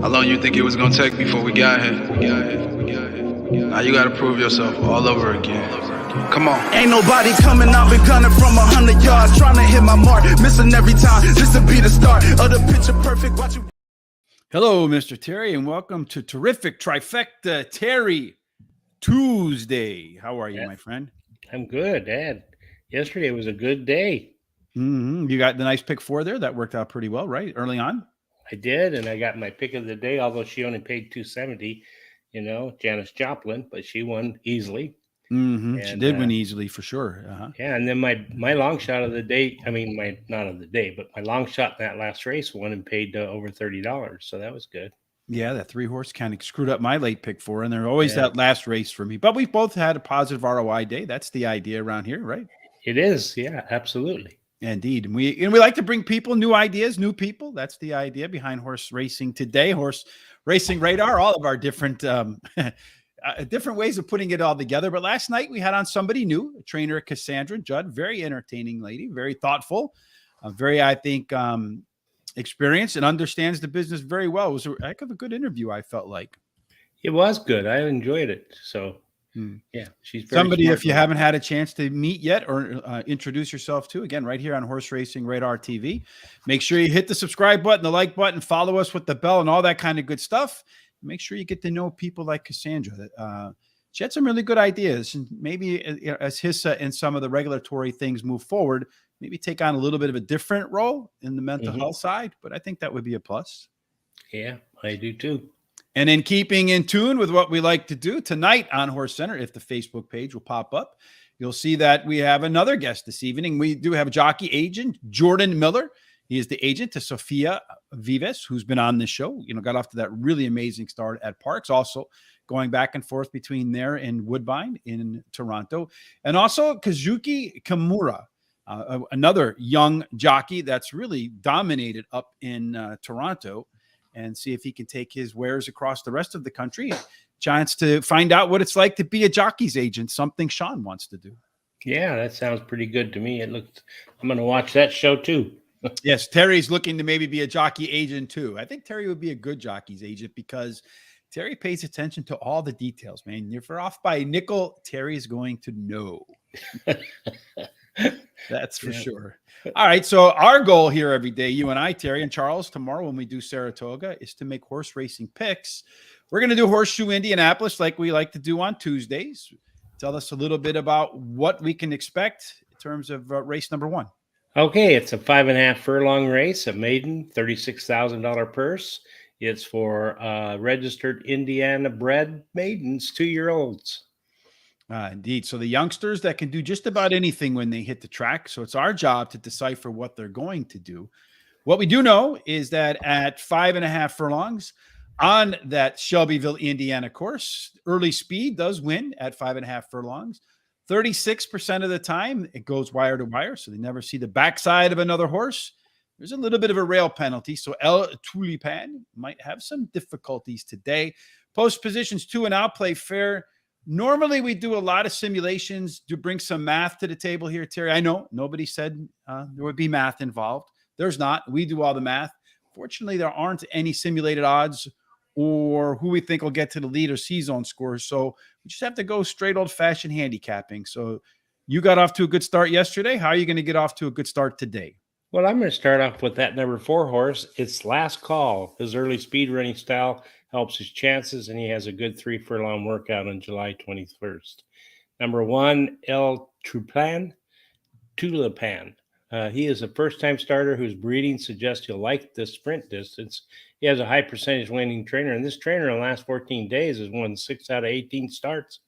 How long you think it was gonna take before we got here? Now you gotta prove yourself all over again. Come on. Ain't nobody coming, I've been gunning from 100 yards, trying to hit my mark, missing every time. This will be the start of the picture perfect. Watch you. Hello, Mr. Terry, and welcome to Terrific Trifecta Terry Tuesday. How are you, my friend? I'm good, Dad. Yesterday was a good day. You got the nice pick 4 there. That worked out pretty well, right? Early on. I did, and I got my pick of the day, although she only paid $270, Janis Joplin, but she won easily. She did win easily for sure. Yeah, and then my long shot of the day, not of the day, but my long shot in that last race won and paid over $30. So that was good. Yeah, that 3-horse kind of screwed up my late pick 4, and there's always that last race for me. But we've both had a positive ROI day. That's the idea around here, right? It is, yeah, absolutely. Indeed. And we like to bring people new ideas, new people. That's the idea behind horse racing today. Horse Racing Radar, all of our different different ways of putting it all together. But last night we had on somebody new, a trainer, Cassandra Judd, very entertaining lady, very thoughtful, very, I think, experienced and understands the business very well. It was a heck of a good interview, I felt like. It was good. I enjoyed it. So yeah, she's very somebody, smart. if you haven't had a chance to meet yet or introduce yourself to, again, right here on Horse Racing Radar TV, make sure you hit the subscribe button, the like button, follow us with the bell and all that kind of good stuff. Make sure you get to know people like Cassandra. She had some really good ideas, and maybe as HISA and some of the regulatory things move forward, maybe take on a little bit of a different role in the mental health side, but I think that would be a plus. Yeah, I do too. And in keeping in tune with what we like to do tonight on Horse Center, if the Facebook page will pop up, you'll see that we have another guest this evening. We do have a jockey agent, Jordan Miller. He is the agent to Sofia Vives, who's been on this show, got off to that really amazing start at Parks, also going back and forth between there and Woodbine in Toronto. And also Kazuki Kimura, another young jockey that's really dominated up in Toronto, and see if he can take his wares across the rest of the country. Chance to find out what it's like to be a jockey's agent, something Sean wants to do. Yeah, that sounds pretty good to me. I'm going to watch that show too. Yes, Terry's looking to maybe be a jockey agent too. I think Terry would be a good jockey's agent because Terry pays attention to all the details, man. If you're off by a nickel, Terry's going to know. That's for sure. All right. So our goal here every day, you and I, Terry and Charles, tomorrow when we do Saratoga, is to make horse racing picks. We're going to do Horseshoe Indianapolis like we like to do on Tuesdays. Tell us a little bit about what we can expect in terms of race number 1. Okay. It's a 5.5 furlong race, a maiden, $36,000 purse. It's for registered Indiana bred maidens, 2-year-olds. Indeed. So the youngsters that can do just about anything when they hit the track. So it's our job to decipher what they're going to do. What we do know is that at 5.5 furlongs on that Shelbyville, Indiana course, early speed does win at 5.5 furlongs. 36% of the time it goes wire to wire. So they never see the backside of another horse. There's a little bit of a rail penalty. So El Tulipan might have some difficulties today. Post positions 2 and out, play fair. Normally, we do a lot of simulations to bring some math to the table here, Terry. I know nobody said there would be math involved. There's not. We do all the math. Fortunately, there aren't any simulated odds or who we think will get to the lead or C-zone scores. So we just have to go straight old-fashioned handicapping. So you got off to a good start yesterday. How are you going to get off to a good start today? Well, I'm going to start off with that number 4 horse. It's Last Call. His early speed running style helps his chances, and he has a good 3 furlong workout on July 21st. Number 1, El Tulipan. He is a first-time starter whose breeding suggests he'll like the sprint distance. He has a high percentage winning trainer, and this trainer in the last 14 days has won 6 out of 18 starts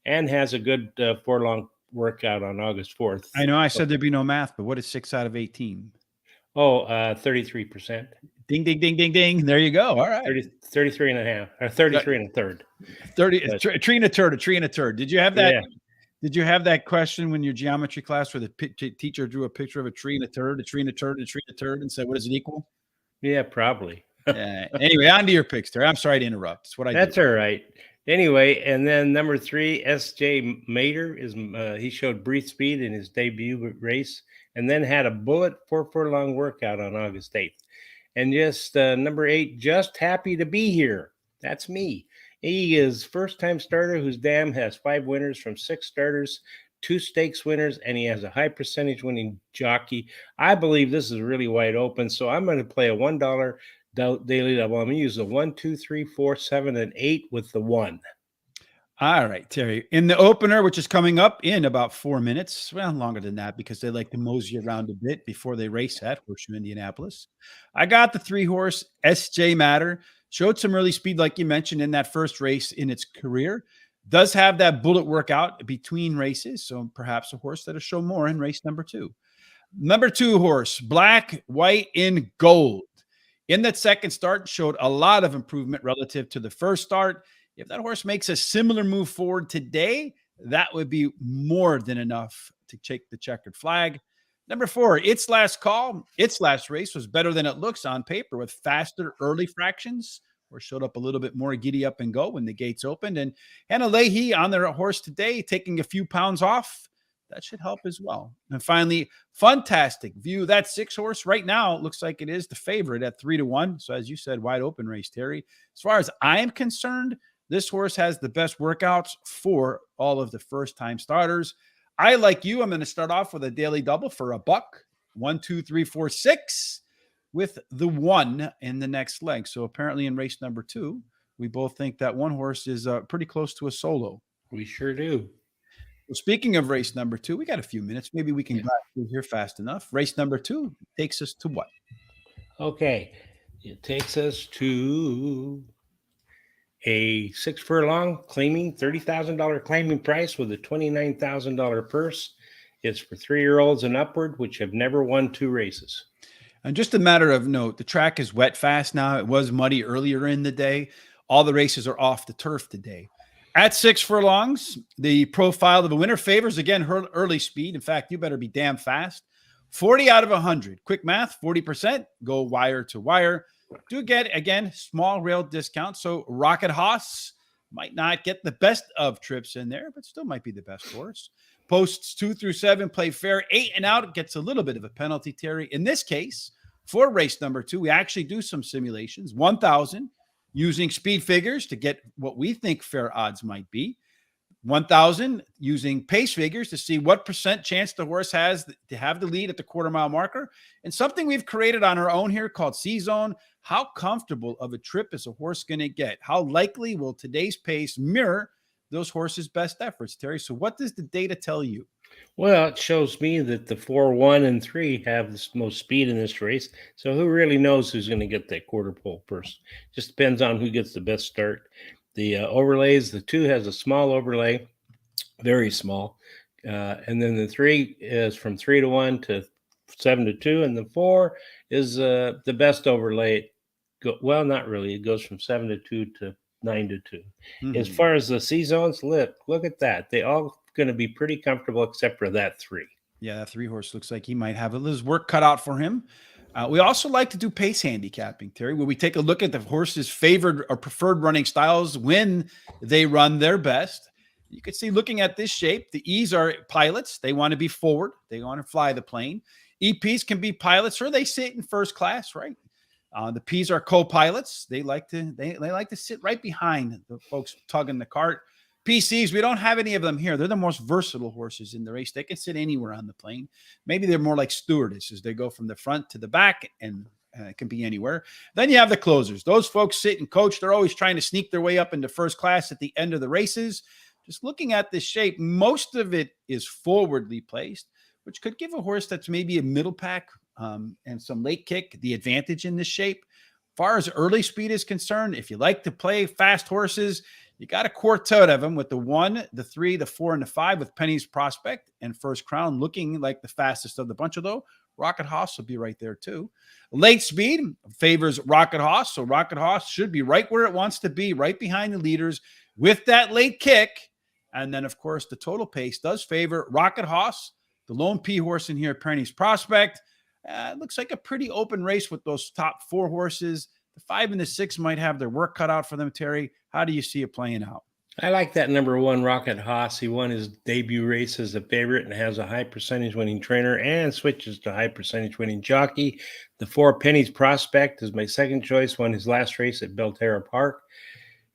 and has a good furlong workout on August 4th. I know I said there'd be no math, but what is 6 out of 18? 33%. Ding, ding, ding, ding, ding. There you go. All right. 33 and a half, or 33 and a third. 30, a tree and a turd. Did you have that? Yeah. Did you have that question when your geometry class where the teacher drew a picture of a tree and a turd, a tree and a turd, a tree and a turd, and said, what does it equal? Yeah, probably. Anyway, on to your picks, Terry. I'm sorry to interrupt. That's what I do. That's all right. Anyway, and then number 3, S.J. Mater, he showed brief speed in his debut race and then had a bullet 4 furlong workout on August 8th. And just number 8, Just Happy to Be Here. That's me. He is first-time starter whose dam has 5 winners from 6 starters, 2 stakes winners, and he has a high percentage winning jockey. I believe this is really wide open, so I'm going to play a $1 daily double. I'm going to use the 1, 2, 3, 4, 7, and 8 with the 1. All right, Terry. In the opener, which is coming up in about 4 minutes, well, longer than that because they like to mosey around a bit before they race at Horseshoe Indianapolis. I got the 3-horse SJ Matter. Showed some early speed, like you mentioned, in that first race in its career. Does have that bullet workout between races, so perhaps a horse that'll show more in race number 2. Number 2 horse, Black, White, in Gold. In that second start, showed a lot of improvement relative to the first start. If that horse makes a similar move forward today, that would be more than enough to take the checkered flag. Number 4, Its Last Call. Its last race was better than it looks on paper with faster early fractions, or showed up a little bit more giddy up and go when the gates opened. And Hannah Leahy on their horse today, taking a few pounds off. That should help as well. And finally, Fantastic View. That 6 horse right now looks like it is the favorite at 3-1. So as you said, wide open race, Terry. As far as I am concerned, this horse has the best workouts for all of the first-time starters. I, like you, I'm going to start off with a daily double for $1. 1, 2, 3, 4, 6 with the 1 in the next leg. So apparently in race number 2, we both think that one horse is pretty close to a solo. We sure do. Well, speaking of race number 2, we got a few minutes. Maybe we can go through here fast enough. Race number 2 takes us to what? Okay. It takes us to a 6 furlong claiming $30,000 claiming price with a $29,000 purse. It's for 3-year-olds and upward, which have never won 2 races. And just a matter of note, the track is wet fast now. It was muddy earlier in the day. All the races are off the turf today. At 6 furlongs, the profile of the winner favors, again, her early speed. In fact, you better be damn fast. 40 out of 100. Quick math, 40%. Go wire to wire. Do get, again, small rail discount. So Rocket Hoss might not get the best of trips in there, but still might be the best horse. Posts 2 through 7 play fair. 8 and out gets a little bit of a penalty, Terry. In this case, for race number 2, we actually do some simulations. 1,000 using speed figures to get what we think fair odds might be. 1,000 using pace figures to see what % chance the horse has to have the lead at the quarter-mile marker. And something we've created on our own here called C-Zone. How comfortable of a trip is a horse going to get? How likely will today's pace mirror those horses' best efforts, Terry? So what does the data tell you? Well, it shows me that the 4, 1, and 3 have the most speed in this race. So who really knows who's going to get that quarter pole purse? Just depends on who gets the best start. The overlays, the 2 has a small overlay, very small. And then the 3 is from 3-1 to 7-2. And the 4 is the best overlay. Well, not really. It goes from 7-2 to 9-2. Mm-hmm. As far as the C-Zones, look at that. They all going to be pretty comfortable except for that 3. Yeah, that 3 horse looks like he might have his work cut out for him. We also like to do pace handicapping, Terry, where we take a look at the horse's favored or preferred running styles when they run their best. You can see, looking at this shape, the E's are pilots. They want to be forward. They want to fly the plane. EPs can be pilots, or they sit in first class, right? The P's are co-pilots. They like to sit right behind the folks tugging the cart. PCs, we don't have any of them here. They're the most versatile horses in the race. They can sit anywhere on the plane. Maybe they're more like stewardesses. They go from the front to the back, and it can be anywhere. Then you have the closers. Those folks sit and coach. They're always trying to sneak their way up into first class at the end of the races. Just looking at this shape, most of it is forwardly placed, which could give a horse that's maybe a middle pack and some late kick the advantage in this shape. As far as early speed is concerned, if you like to play fast horses, you got a quartet of them with the 1, the 3, the 4, and the 5 with Penny's Prospect and First Crown looking like the fastest of the bunch. Although Rocket Hoss will be right there too. Late speed favors Rocket Hoss, so Rocket Hoss should be right where it wants to be, right behind the leaders with that late kick. And then, of course, the total pace does favor Rocket Hoss, the lone P horse in here, Penny's Prospect. It looks like a pretty open race with those top 4 horses. The 5 and the 6 might have their work cut out for them, Terry. How do you see it playing out? I like that number 1 Rocket Haas. He won his debut race as a favorite and has a high percentage winning trainer and switches to high percentage winning jockey. The 4 Pennies Prospect is my second choice, won his last race at Belterra Park.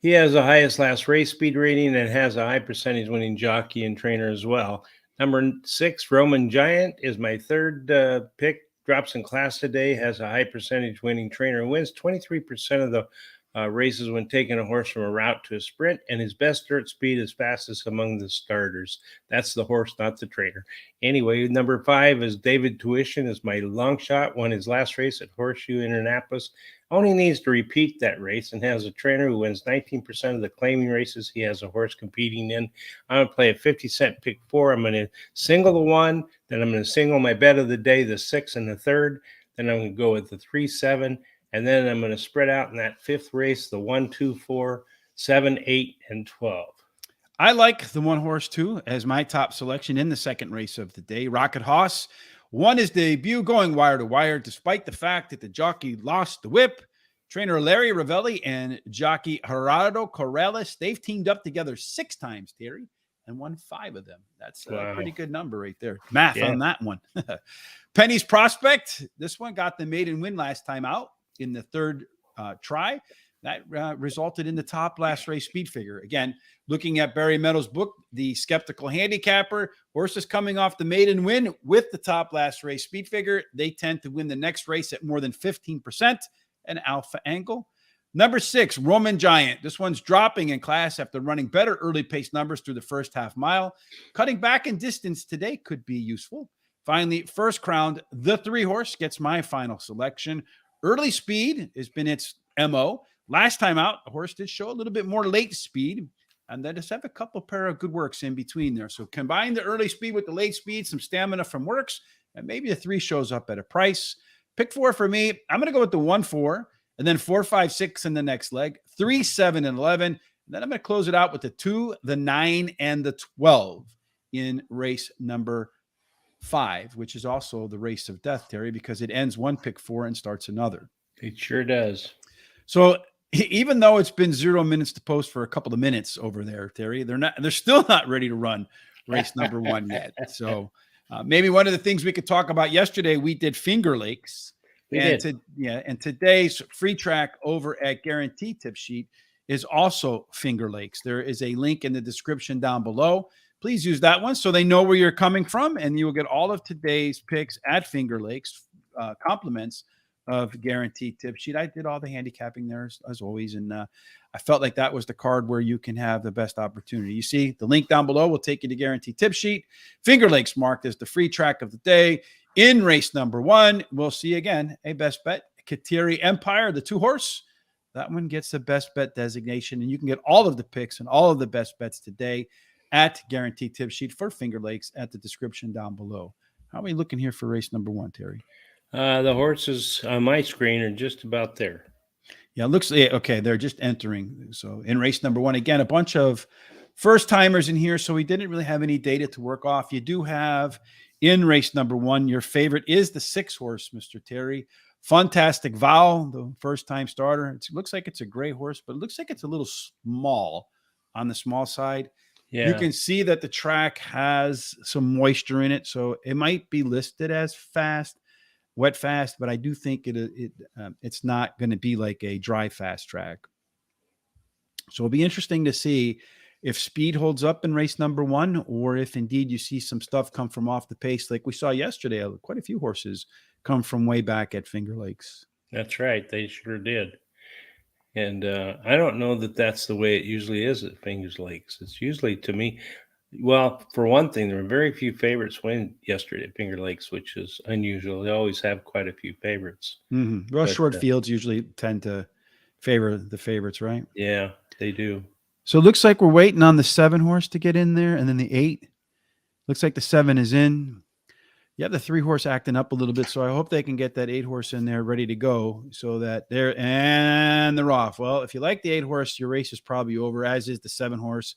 He has the highest last race speed rating and has a high percentage winning jockey and trainer as well. Number 6 Roman Giant is my third pick. Drops in class today, has a high percentage winning trainer, wins 23% of the races when taking a horse from a route to a sprint, and his best dirt speed is fastest among the starters. That's the horse, not the trainer. Anyway, number 5 is David Tuition, is my long shot, won his last race at Horseshoe Indianapolis. Only needs to repeat that race and has a trainer who wins 19% of the claiming races he has a horse competing in. I'm going to play a 50-cent pick 4. I'm going to single the 1, then I'm going to single my bet of the day, the 6 and the 3rd. Then I'm going to go with the 3, 7. And then I'm going to spread out in that 5th race, the 1, 2, 4, 7, 8, and 12. I like the 1 horse too as my top selection in the second race of the day. Rocket Haas won his debut going wire to wire, despite the fact that the jockey lost the whip. Trainer Larry Ravelli and jockey Gerardo Corrales, they've teamed up together 6 times, Terry, and won 5 of them. That's a pretty good number right there. Math on that one. Penny's Prospect, this one got the maiden win last time out in the 3rd try. That resulted in the top last race speed figure. Again, looking at Barry Meadows' book, The Skeptical Handicapper, horses coming off the maiden win with the top last race speed figure, they tend to win the next race at more than 15%, an alpha angle. Number 6, Roman Giant. This one's dropping in class after running better early pace numbers through the first half mile. Cutting back in distance today could be useful. Finally, First Crowned, the 3 horse, gets my final selection. Early speed has been its MO. Last time out, the horse did show a little bit more late speed, and then just have a couple pair of good works in between there. So combine the early speed with the late speed, some stamina from works, and maybe the 3 shows up at a price. Pick 4 for me. I'm going to go with the 1, 4, and then 4, 5, 6 in the next leg, 3, 7, and 11. And then I'm going to close it out with the 2, the 9, and the 12 in race number 5, which is also the race of death, Terry, because it ends one pick 4 and starts another. It sure does. So even though it's been 0 minutes to post for a couple of minutes over there, Terry, they're still not ready to run race number 1 yet. So maybe one of the things we could talk about yesterday, we did Finger Lakes. And today's free track over at Guarantee Tip Sheet is also Finger Lakes. There is a link in the description down below. Please use that one so they know where you're coming from, and you will get all of today's picks at Finger Lakes, compliments of Guaranteed Tip Sheet. I did all the handicapping there as always, and I felt like that was the card where you can have the best opportunity. You see, the link down below will take you to Guaranteed Tip Sheet. Finger Lakes marked as the free track of the day. In race number 1, we'll see again a best bet. Kateri Empire, the 2 horse. That one gets the best bet designation, and you can get all of the picks and all of the best bets today at Guaranteed Tip Sheet for Finger Lakes at the description down below. How are we looking here for race number 1, Terry? The horses on my screen are just about there. Yeah, it looks okay. They're just entering. So in race number 1, again, a bunch of first timers in here. So we didn't really have any data to work off. You do have in race number 1, your favorite is the 6 horse, Mr. Terry. Fantastic Val, the first time starter. It looks like it's a gray horse, but it looks like it's a little small on the small side. Yeah. You can see that the track has some moisture in it, so it might be listed as wet fast, but I do think it's not going to be like a dry fast track. So it'll be interesting to see if speed holds up in race number 1, or if indeed you see some stuff come from off the pace like we saw yesterday. Quite a few horses come from way back at Finger Lakes. That's right. They sure did. And I don't know that that's the way it usually is at Finger Lakes. It's usually, to me, well, for one thing, there were very few favorites win yesterday at Finger Lakes, which is unusual. They always have quite a few favorites. Mm-hmm. Well, short fields usually tend to favor the favorites, right? Yeah, they do. So it looks like we're waiting on the 7 horse to get in there, and then the 8. Looks like the 7 is in. You have the 3 horse acting up a little bit, so I hope they can get that 8 horse in there ready to go so that they're off. Well, if you like the 8 horse, your race is probably over, as is the 7 horse,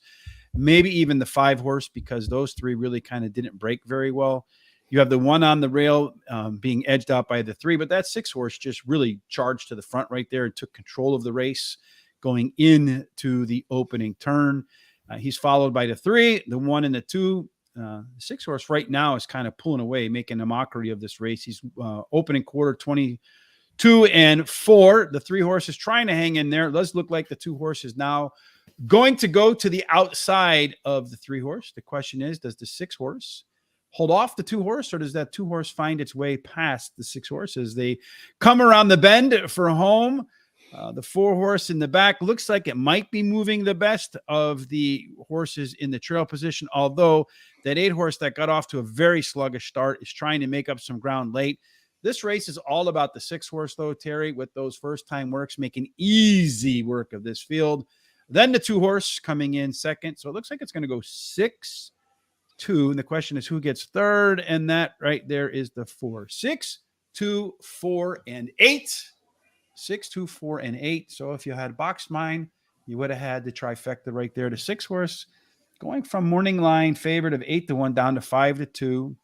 maybe even the 5 horse, because those 3 really kind of didn't break very well. You have the 1 on the rail being edged out by the 3, but that 6 horse just really charged to the front right there and took control of the race going into the opening turn. He's followed by the 3, the 1, and the 2. The 6 horse right now is kind of pulling away, making a mockery of this race. He's opening quarter 22 and 4. The 3 horse is trying to hang in there. It does look like the 2 horse is now going to go to the outside of the 3 horse. The question is, does the 6 horse hold off the 2 horse, or does that 2 horse find its way past the 6 horse as they come around the bend for home? The 4 horse in the back looks like it might be moving the best of the horses in the trail position, although that 8 horse that got off to a very sluggish start is trying to make up some ground late. This race is all about the 6 horse, though, Terry, with those first-time works making easy work of this field. Then the 2 horse coming in second. So it looks like it's going to go 6-2. And the question is who gets third? And that right there is the 4. 6, 2, 4, and 8. 6, 2, 4, and 8. So if you had boxed mine, you would have had the trifecta right there. The 6 horse going from morning line favorite of 8-1 down to 5-2.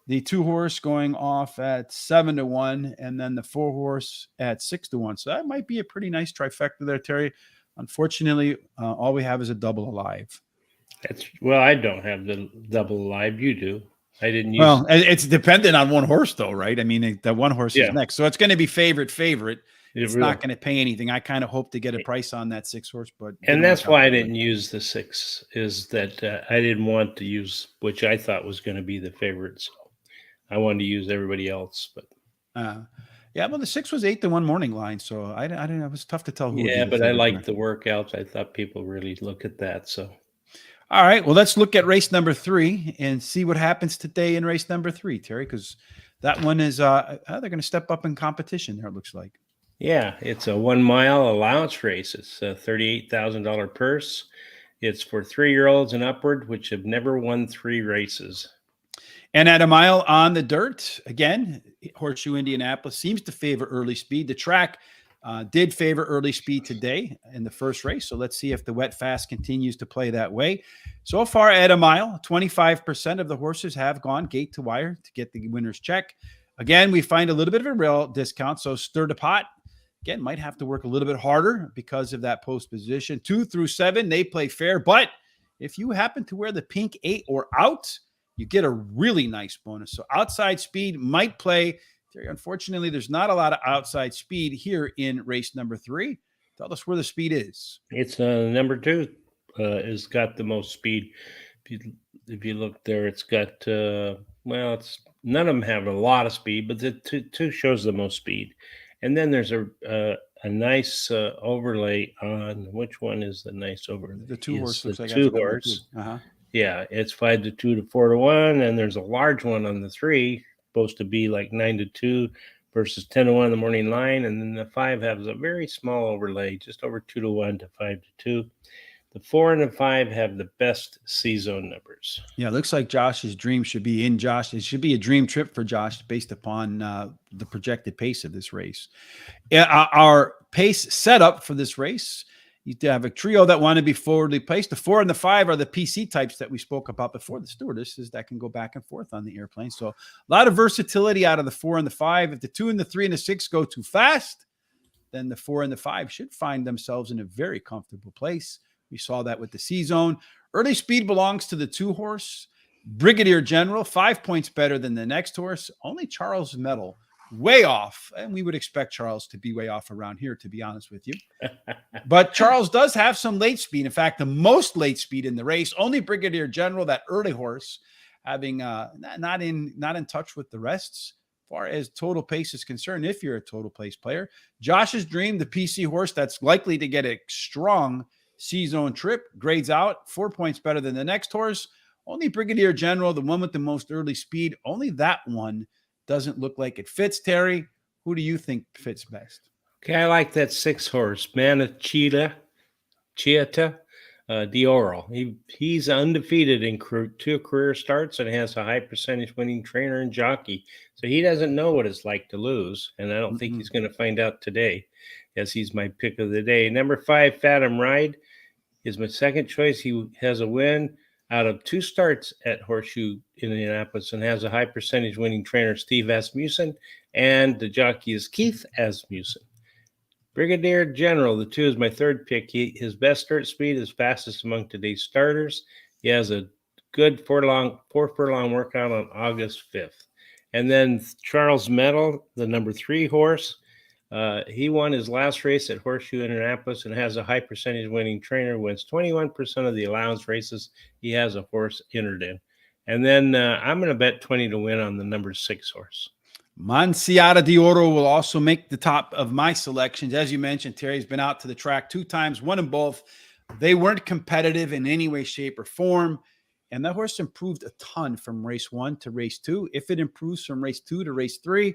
The 2 horse going off at 7-1, and then the 4 horse at 6-1. So that might be a pretty nice trifecta there, Terry. Unfortunately, all we have is a double alive. Well, I don't have the double alive. You do. I didn't use. Well, it's dependent on one horse, though, right? I mean, the 1 horse is next, so it's going to be favorite. It's not going to pay anything. I kind of hope to get a price on that 6 horse, but that's why I didn't use the 6. Is that I didn't want to use which I thought was going to be the favorite. So I wanted to use everybody else, but yeah. Well, the 6 was 8-1 morning line, so I don't know. It was tough to tell who. Yeah, but I liked the workouts. I thought people really look at that. So. All right. Well, let's look at race number 3 and see what happens today in race number 3, Terry, because that one is they're going to step up in competition there, it looks like. Yeah, it's a 1 mile allowance race. It's a $38,000 purse. It's for 3-year-olds and upward, which have never won 3 races. And at a mile on the dirt, again, Horseshoe Indianapolis seems to favor early speed. The track did favor early speed today in the first race. So let's see if the wet fast continues to play that way. So far at a mile, 25% of the horses have gone gate to wire to get the winner's check. Again, we find a little bit of a rail discount. So stir the pot. Again, might have to work a little bit harder because of that post position. 2 through 7, they play fair. But if you happen to wear the pink 8 or out, you get a really nice bonus. So outside speed might play. Unfortunately, there's not a lot of outside speed here in race number 3. Tell us where the speed is. It's number 2 has got the most speed. If you look there, it's got it's none of them have a lot of speed, but the two shows the most speed. And then there's a nice overlay on which one is the nice overlay? The 2 horse looks like 2 horse. Yeah, it's 5-2 to 4-1, and there's a large one on the 3, supposed to be like 9-2 versus 10-1 in the morning line, and then the 5 has a very small overlay, just over 2-1 to 5-2. The 4 and the 5 have the best C-zone numbers. Yeah, it looks like Josh's dream should be in Josh. It should be a dream trip for Josh based upon the projected pace of this race. Our pace setup for this race, you have a trio that want to be forwardly placed. The 4 and the 5 are the PC types that we spoke about before, the stewardesses that can go back and forth on the airplane. So a lot of versatility out of the 4 and the 5. If the 2 and the 3 and the 6 go too fast, then the 4 and the 5 should find themselves in a very comfortable place. We saw that with the C-zone. Early speed belongs to the 2 horse. Brigadier General, 5 points better than the next horse. Only Charles Medal, way off. And we would expect Charles to be way off around here, to be honest with you. But Charles does have some late speed. In fact, the most late speed in the race. Only Brigadier General, that early horse, having not in touch with the rests. As far as total pace is concerned, if you're a total pace player, Josh's dream, the PC horse that's likely to get a strong C-zone trip, grades out 4 points better than the next horse. Only Brigadier General, the one with the most early speed, only that one doesn't look like it fits. Terry, who do you think fits best? Okay, I like that 6 horse, Chieta Dioro. He's undefeated in 2 career starts and has a high percentage winning trainer and jockey. So he doesn't know what it's like to lose, and I don't think he's going to find out today, as he's my pick of the day. Number 5, Fathom Ride, is my second choice. He has a win out of 2 starts at Horseshoe Indianapolis and has a high percentage winning trainer, Steve Asmussen, and the jockey is Keith Asmussen. Brigadier General, the 2 is my third pick. His best start speed is fastest among today's starters. He has a good 4 furlong workout on August 5th. And then Charles Medal, the number 3 horse. He won his last race at Horseshoe Indianapolis and has a high percentage winning trainer, wins 21% of the allowance races he has a horse entered in. And then I'm going to bet 20 to win on the number 6 horse. Manciata de Oro will also make the top of my selections. As you mentioned, Terry's been out to the track 2 times, won them both. They weren't competitive in any way, shape, or form. And that horse improved a ton from race 1 to race 2. If it improves from race 2 to race 3,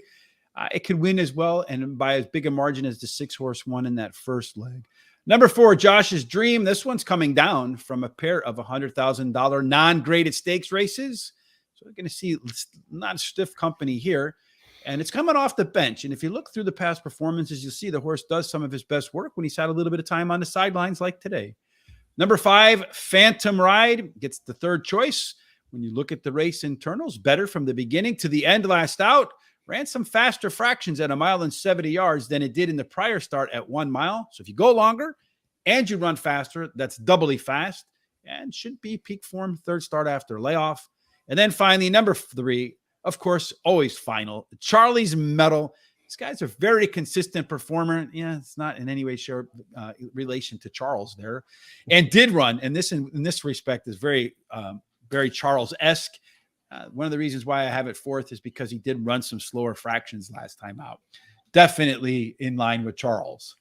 it could win as well, and by as big a margin as the 6 horse won in that first leg. Number 4, Josh's Dream. This one's coming down from a pair of $100,000 non-graded stakes races. So we're going to see not stiff company here. And it's coming off the bench. And if you look through the past performances, you'll see the horse does some of his best work when he's had a little bit of time on the sidelines like today. Number 5, Phantom Ride gets the third choice. When you look at the race internals, better from the beginning to the end last out. Ran some faster fractions at 1 mile and 70 yards than it did in the prior start at 1 mile. So if you go longer and you run faster, that's doubly fast and should be peak form third start after layoff. And then finally, number 3, of course, always final, Charlie's Medal. This guy's a very consistent performer. Yeah, it's not in any way relation to Charles there. And did run, and this in this respect is very Charles-esque. One of the reasons why I have it 4th is because he did run some slower fractions last time out. Definitely in line with Charles.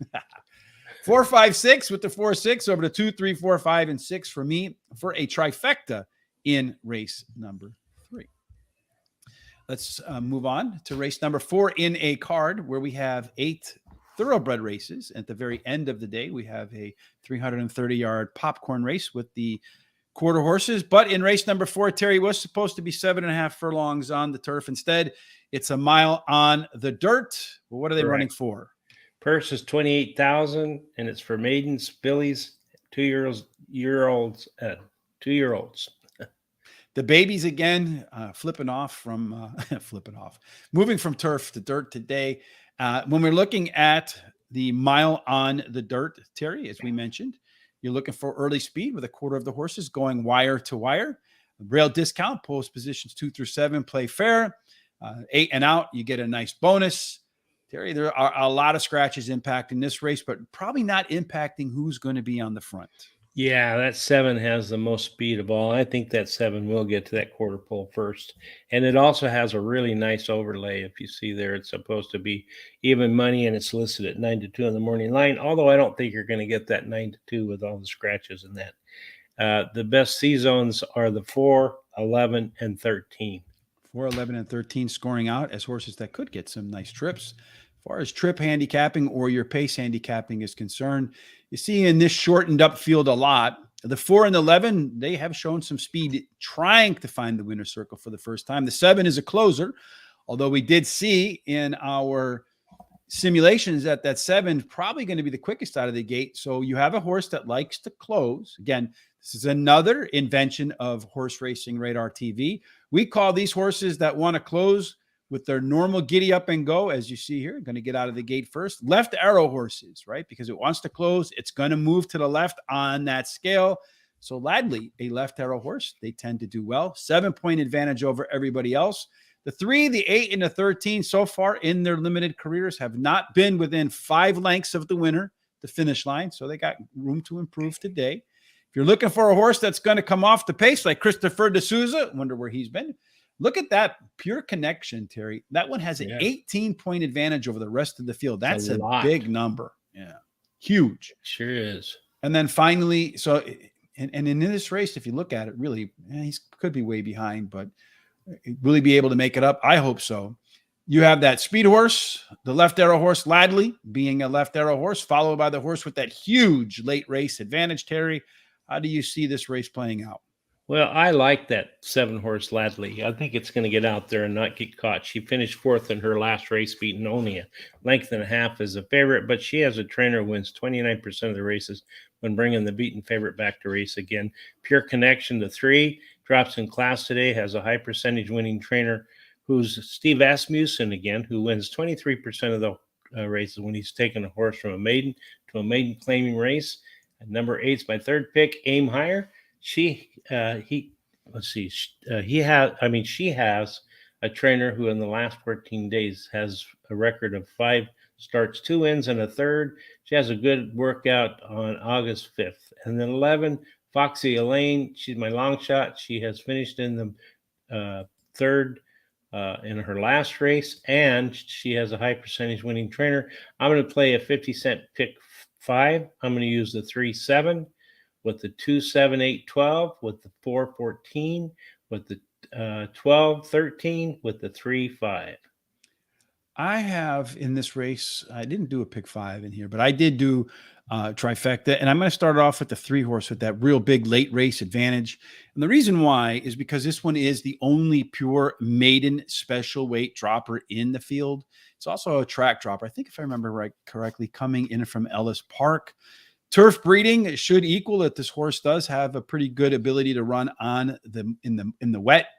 4, 5, 6 with the 4, 6 over to 2, 3, 4, 5, and 6 for me for a trifecta in race number 3. Let's move on to race number 4 in a card where we have 8 thoroughbred races. At the very end of the day, we have a 330-yard popcorn race with the quarter horses. But in race number 4, Terry, was supposed to be 7.5 furlongs on the turf. Instead, it's 1 mile on the dirt. Well, what are they running for? Purse is $28,000, and it's for maidens, fillies, 2-year-olds, 2-year-olds. The babies again, moving from turf to dirt today. When we're looking at the mile on the dirt, Terry, as we mentioned, you're looking for early speed with a quarter of the horses going wire to wire. Rail discount, post positions 2 through 7, play fair. 8 and out, you get a nice bonus. Terry, there are a lot of scratches impacting this race, but probably not impacting who's going to be on the front. Yeah, that 7 has the most speed of all. I think that 7 will get to that quarter pole first. And it also has a really nice overlay. If you see there, it's supposed to be even money, and it's listed at 9 to 2 on the morning line, although I don't think you're going to get that 9 to 2 with all the scratches in that. The best C zones are the 4, 11, and 13. 4, 11, and 13 scoring out as horses that could get some nice trips. As far as trip handicapping or your pace handicapping is concerned, you see in this shortened up field a lot. The 4 and 11, they have shown some speed trying to find the winner's circle for the first time. The 7 is a closer, although we did see in our simulations that 7 probably going to be the quickest out of the gate. So you have a horse that likes to close. Again, this is another invention of Horse Racing Radar TV. We call these horses that want to close with their normal giddy up and go, as you see here, going to get out of the gate first. Left arrow horses, right? Because it wants to close. It's going to move to the left on that scale. So Ladley, a left arrow horse, they tend to do well. 7-point advantage over everybody else. The 3, the 8, and the 13 so far in their limited careers have not been within 5 lengths of the winner, the finish line. So they got room to improve today. If you're looking for a horse that's going to come off the pace like Christopher D'Souza, wonder where he's been. Look at that Pure Connection, Terry. That one has an 18-point advantage over the rest of the field. That's a big number. Yeah. Huge. Sure is. And then finally, so, and in this race, if you look at it, really, he could be way behind, but will he be able to make it up? I hope so. You have that speed horse, the left arrow horse, Ladley, being a left arrow horse, followed by the horse with that huge late race advantage, Terry. How do you see this race playing out? Well, I like that 7-horse Ladley. I think it's going to get out there and not get caught. She finished 4th in her last race, beating only a length and a half as a favorite, but she has a trainer who wins 29% of the races when bringing the beaten favorite back to race again. Pure Connection, the 3, drops in class today, has a high percentage winning trainer who's Steve Asmussen again, who wins 23% of the races when he's taken a horse from a maiden to a maiden claiming race. And number 8's my third pick, Aim Higher. She has a trainer who in the last 14 days has a record of 5 starts, 2 wins, and a third. She has a good workout on August 5th. And then 11, Foxy Elaine. She's my long shot. She has finished in the third in her last race, and she has a high percentage winning trainer. I'm going to play a 50-cent pick 5. I'm going to use the 3-7 with the 2-7-8-12 with the 4-14 with the 12-13 with the 3-5. I have in this race, I didn't do a pick 5 in here, but I did do trifecta. And I'm going to start off with the 3 horse with that real big late race advantage. And the reason why is because this one is the only pure maiden special weight dropper in the field. It's also a track dropper. I think if I remember correctly, coming in from Ellis Park. Turf breeding should equal that. This horse does have a pretty good ability to run on in the wet.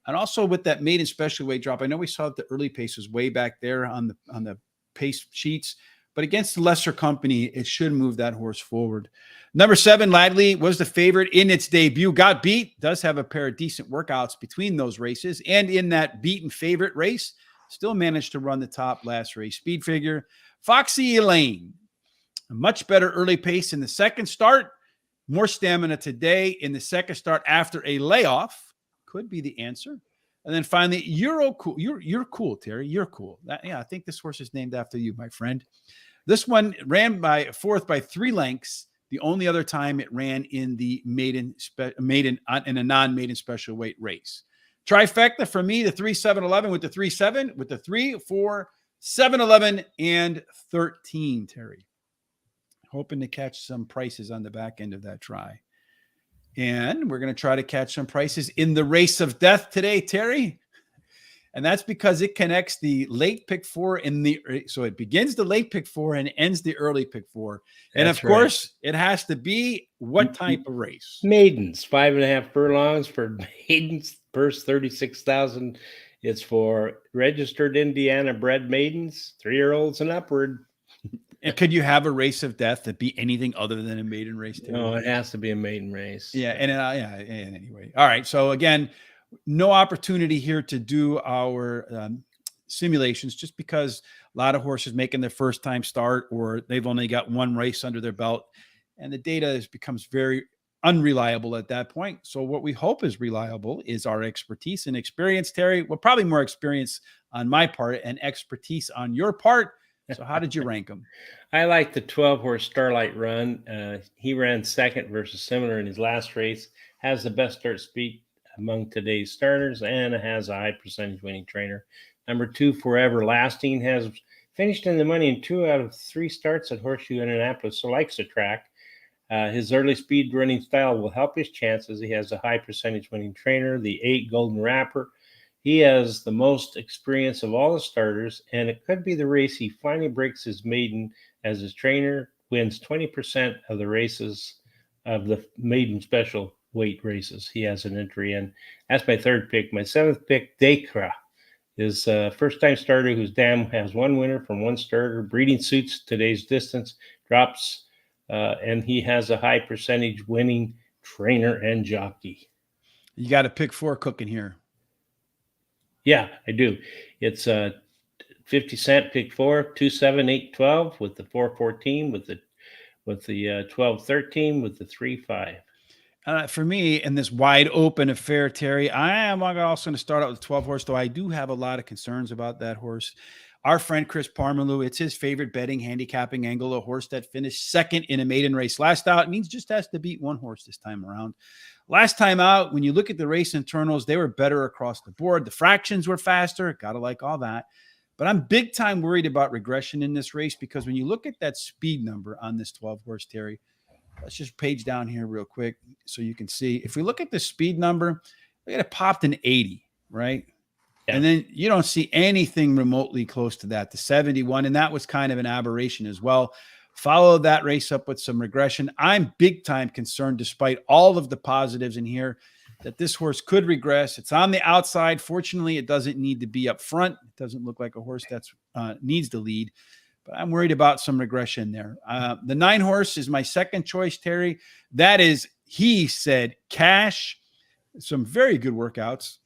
And also with that maiden special weight drop, I know we saw that the early pace was way back there on the pace sheets, but against the lesser company, it should move that horse forward. Number 7, Ladley, was the favorite in its debut. Got beat, does have a pair of decent workouts between those races. And in that beaten favorite race, still managed to run the top last race. Speed figure, Foxy Elaine. A much better early pace in the second start. More stamina today in the second start after a layoff. Could be the answer. And then finally, You're cool, Terry. You're cool. I think this horse is named after you, my friend. This one ran fourth by 3 lengths. The only other time it ran in the maiden in a non-maiden special weight race. Trifecta for me, the 3-7-11 with the 3-7 with the 3, 4, 7-11 and 13. Terry, hoping to catch some prices on the back end of that try. And we're going to try to catch some prices in the race of death today, Terry. And that's because it connects the late pick 4 so it begins the late pick 4 and ends the early pick 4. And of course, it has to be what type of race? Maidens, 5.5 furlongs for maidens, purse 36,000. It's for registered Indiana bred maidens, 3-year-olds and upward. And could you have a race of death that be anything other than a maiden race? Too? No, it has to be a maiden race. Yeah. And anyway. All right. So again, no opportunity here to do our simulations just because a lot of horses making their first time start or they've only got one race under their belt and the data becomes very unreliable at that point. So what we hope is reliable is our expertise and experience, Terry. Well, probably more experience on my part and expertise on your part. So how did you rank them? I like the 12-horse Starlight Run. He ran second versus similar in his last race, has the best start speed among today's starters, and has a high percentage winning trainer. Number 2, Forever Lasting, has finished in the money in 2 out of 3 starts at Horseshoe Indianapolis, so likes the track. His early speed running style will help his chances. He has a high percentage winning trainer. The 8, Golden Rapper. He has the most experience of all the starters, and it could be the race he finally breaks his maiden as his trainer, wins 20% of the races of the maiden special weight races he has an entry in. That's my 3rd pick. My 7th pick, Dekra, is a first-time starter whose dam has 1 winner from 1 starter. Breeding suits today's distance, drops, and he has a high percentage winning trainer and jockey. You got a pick 4 cooking here. Yeah, I do. It's a 50-cent pick 4, 2-7-8-12 with the 4-14 with the 12-13 with the 3-5. For me, in this wide open affair, Terry, I am also going to start out with 12 horse, though I do have a lot of concerns about that horse. Our friend Chris Parmalu, it's his favorite betting handicapping angle, a horse that finished second in a maiden race last out. It means just has to beat 1 horse this time around. Last time out, when you look at the race internals, they were better across the board. The fractions were faster. Got to like all that. But I'm big time worried about regression in this race because when you look at that speed number on this 12 horse, Terry, let's just page down here real quick so you can see. If we look at the speed number, look at it popped an 80, right? Yeah. And then you don't see anything remotely close to that, the 71. And that was kind of an aberration as well. Follow that race up with some regression. I'm big time concerned, despite all of the positives in here, that this horse could regress. It's on the outside. Fortunately, it doesn't need to be up front. It doesn't look like a horse that's needs to lead. but I'm worried about some regression there. The 9 horse is my second choice, Terry. That is, he said, Cash. Some very good workouts,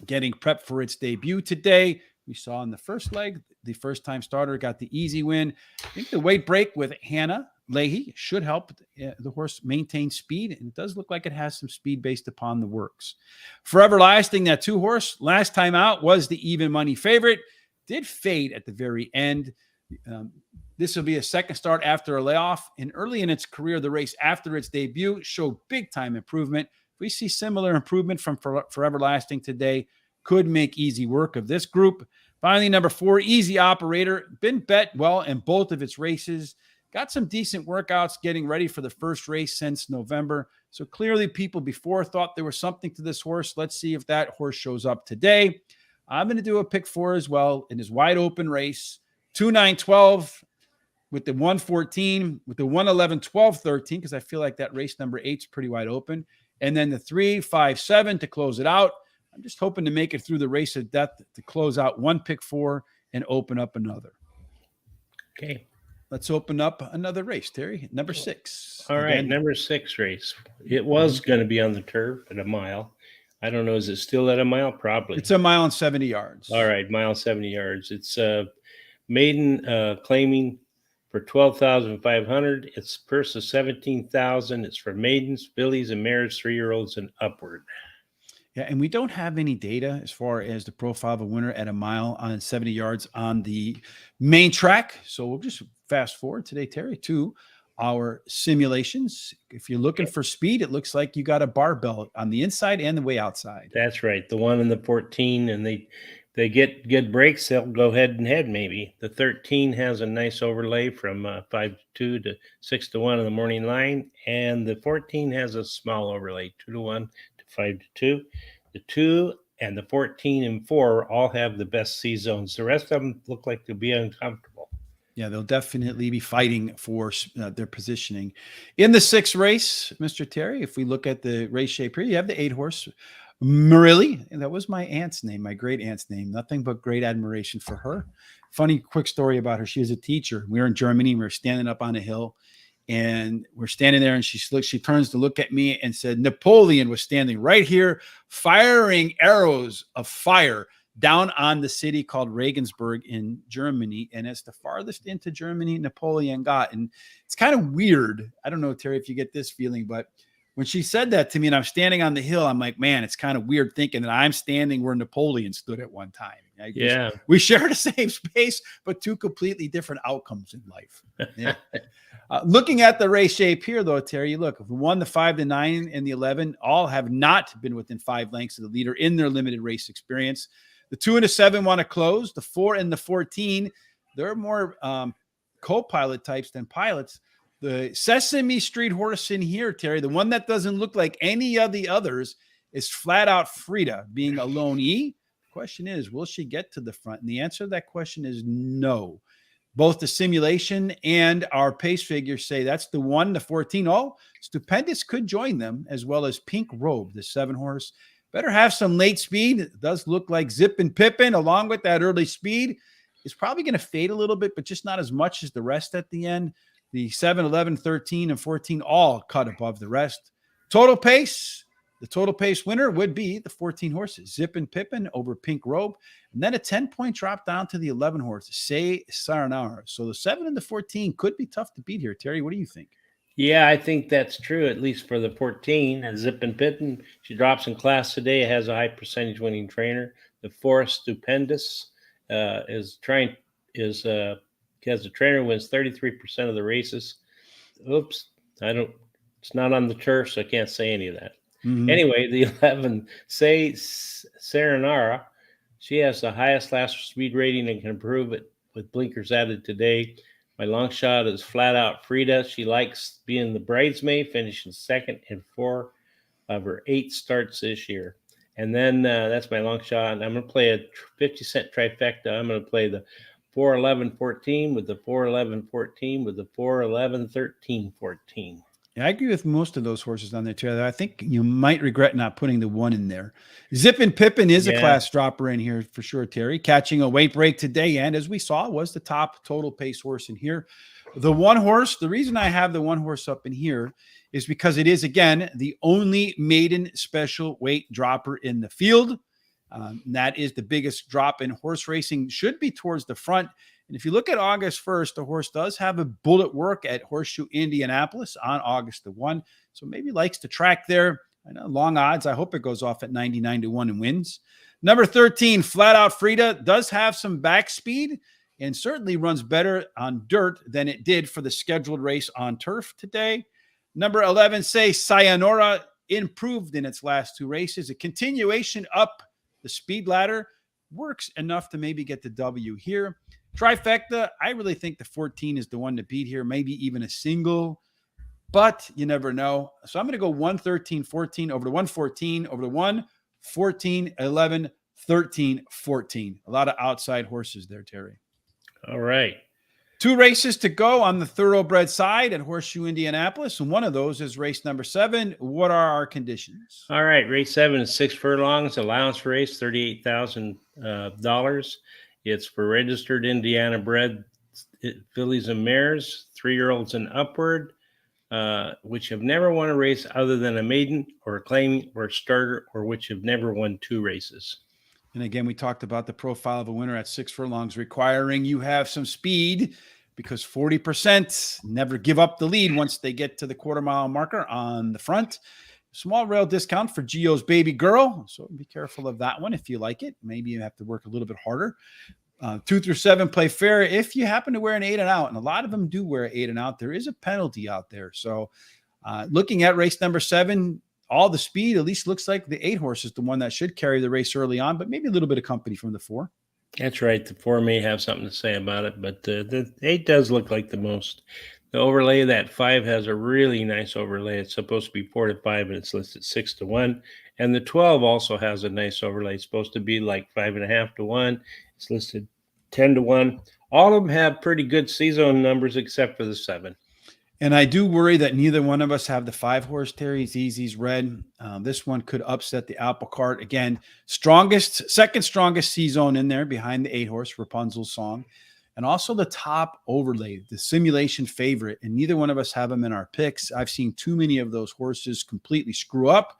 getting prepped for its debut today. We saw in the first leg, the first-time starter got the easy win. I think the weight break with Hannah Leahy should help the horse maintain speed, and it does look like it has some speed based upon the works. Forever Lasting, that 2 horse, last time out was the even money favorite, did fade at the very end. This will be a second start after a layoff, and early in its career, the race after its debut showed big-time improvement. If we see similar improvement from Forever Lasting today, could make easy work of this group. Finally, number 4, Easy Operator, been bet well in both of its races. Got some decent workouts getting ready for the first race since November. So clearly people before thought there was something to this horse. Let's see if that horse shows up today. I'm going to do a pick 4 as well in his wide open race. 2, 9, 12 with the 114, with the 111, 12, 13, because I feel like that race number 8 is pretty wide open. And then the 3, 5, 7 to close it out. I'm just hoping to make it through the race of death to close out one pick 4 and open up another. Okay. Let's open up another race, Terry. Number 6. All right, number 6 race. It was going to be on the turf at a mile. I don't know. Is it still at a mile? Probably. It's a mile and 70 yards. All right, mile 70 yards. It's maiden claiming for 12,500. Its purse is 17,000. It's for maidens, fillies, and mares, 3-year-olds and upward. Yeah, and we don't have any data as far as the profile of a winner at a mile on 70 yards on the main track. So we'll just fast forward today, Terry, to our simulations. If you're looking for speed, it looks like you got a barbell on the inside and the way outside. That's right. The 1 and the 14, and they get good breaks, they'll go head and head maybe. The 13 has a nice overlay from 5-2 to 6-1 in the morning line, and the 14 has a small overlay, 2-1 to 5-2. The 2 and the 14 and 4 all have the best C zones. The rest of them look like they'll be uncomfortable. Yeah, they'll definitely be fighting for their positioning. In the 6th race, Mr. Terry, if we look at the race shape here, you have the 8 horse, Marilli. And that was my aunt's name, my great aunt's name. Nothing but great admiration for her. Funny quick story about her. She was a teacher. We were in Germany. We were standing up on a hill. And we're standing there, and she turns to look at me and said, Napoleon was standing right here firing arrows of fire down on the city called Regensburg in Germany. And it's the farthest into Germany Napoleon got. And it's kind of weird. I don't know, Terry, if you get this feeling, but when she said that to me and I'm standing on the hill, I'm like, man, it's kind of weird thinking that I'm standing where Napoleon stood at one time. Yeah. We share the same space, but 2 completely different outcomes in life. Yeah. Looking at the race shape here, though, Terry, look, the 1, the 5, the 9, and the 11 all have not been within 5 lengths of the leader in their limited race experience. The 2 and the 7 want to close. The 4 and the 14, they're more co-pilot types than pilots. The Sesame Street horse in here, Terry, the one that doesn't look like any of the others, is flat out Frida, being a lone E. The question is, will she get to the front? And the answer to that question is no. Both the simulation and our pace figures say that's the 1, the 14. Oh, Stupendous could join them, as well as Pink Robe, the 7 horse. Better have some late speed. It does look like Zip and Pippin, along with that early speed, is probably going to fade a little bit, but just not as much as the rest at the end. The 7, 11, 13, and 14 all cut above the rest. Total pace, the total pace winner would be the 14 horses, Zip and Pippin over Pink Robe, and then a 10-point drop down to the 11 horses, Say Sayonara. So the 7 and the 14 could be tough to beat here. Terry, what do you think? Yeah, I think that's true, at least for the 14. And Zip and Pippin, she drops in class today. It has a high percentage winning trainer. The 4, Stupendous, because the trainer wins 33% of the races. Oops, it's not on the turf, so I can't say any of that. Mm-hmm. Anyway, the 11, Say Sayonara, she has the highest last speed rating and can improve it with blinkers added today. My long shot is flat out Frida. She likes being the bridesmaid, finishing 2nd in 4 of her 8 starts this year. And then that's my long shot. And I'm going to play a 50-cent trifecta. I'm going to play the 4, 11, 14 with the 4, 11, 14 with the 4, 11, 13, 14. Yeah, I agree with most of those horses on there too. I think you might regret not putting the one in there. Zippin' Pippin is a Yeah. class dropper in here for sure, Terry. Catching a weight break today, and as we saw, was the top total pace horse in here. The one horse, the reason I have the one horse up in here is because it is, again, the only maiden special weight dropper in the field. That is the biggest drop in horse racing, should be towards the front. And if you look at August 1st, the horse does have a bullet work at Horseshoe Indianapolis on August the 1. So maybe likes to track there. I know long odds. I hope it goes off at 99-1 and wins. Number 13, Flat Out Frida, does have some back speed and certainly runs better on dirt than it did for the scheduled race on turf today. Number 11, Say Sayonara, improved in its last two races. A continuation up the speed ladder, works enough to maybe get the W here. Trifecta, I really think the 14 is the one to beat here, maybe even a single, but you never know. So I'm going to go 1, 13, 14 over to 1, 14 over to 1, 14, 11, 13, 14. A lot of outside horses there, Terry. All right. 2 races to go on the thoroughbred side at Horseshoe Indianapolis, and one of those is race number 7. What are our conditions? All right. Race 7 is 6 furlongs. Allowance for race $38,000. It's for registered Indiana bred fillies and mares, 3-year-olds and upward, which have never won a race other than a maiden or a claiming or a starter, or which have never won 2 races. And again, we talked about the profile of a winner at 6 furlongs, requiring you have some speed, because 40% never give up the lead once they get to the quarter-mile marker on the front. Small rail discount for Gio's Baby Girl, so be careful of that one if you like it. Maybe you have to work a little bit harder. 2 through 7 play fair if you happen to wear an 8 and out, and a lot of them do wear 8 and out. There is a penalty out there. So looking at race number 7, all the speed, at least looks like the 8 horse is the one that should carry the race early on, but maybe a little bit of company from the 4. That's right. The 4 may have something to say about it, but the 8 does look like the most. The overlay, that 5 has a really nice overlay. It's supposed to be 4 to 5, but it's listed 6 to 1. And the 12 also has a nice overlay. It's supposed to be like 5.5 to 1. It's listed 10 to 1. All of them have pretty good season numbers except for the 7. And I do worry that neither one of us have the 5 horse, Terry. Easy's red. This one could upset the apple cart. Again, second strongest C-zone in there behind the 8 horse, Rapunzel's Song. And also the top overlay, the simulation favorite. And neither one of us have them in our picks. I've seen too many of those horses completely screw up